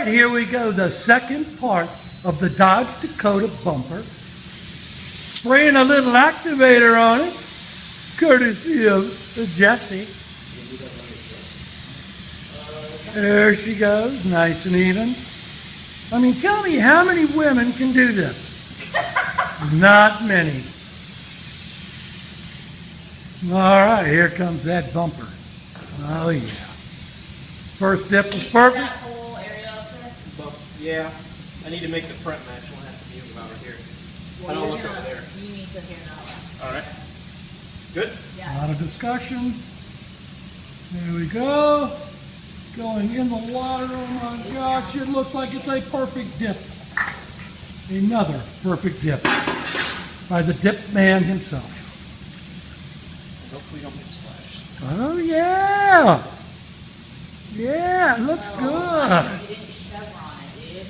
right, here we go. The second part of the Dodge Dakota bumper. Spraying a little activator on it, courtesy of Jessie. There she goes, nice and even. I mean, tell me how many women can do this? Not many. All right, here comes that bumper. Oh, yeah. First dip was perfect. That whole area up there? Yeah. I need to make the front match. We'll have to move over here. Well, I don't look over there. You need to hear that. All right. Good? A lot of discussion. There we go. Going in the water. Oh my gosh, it looks like it's a perfect dip. Another perfect dip by the dip man himself. Hopefully don't get splashed. Oh yeah. Yeah, it looks good. You didn't chevron it, dude.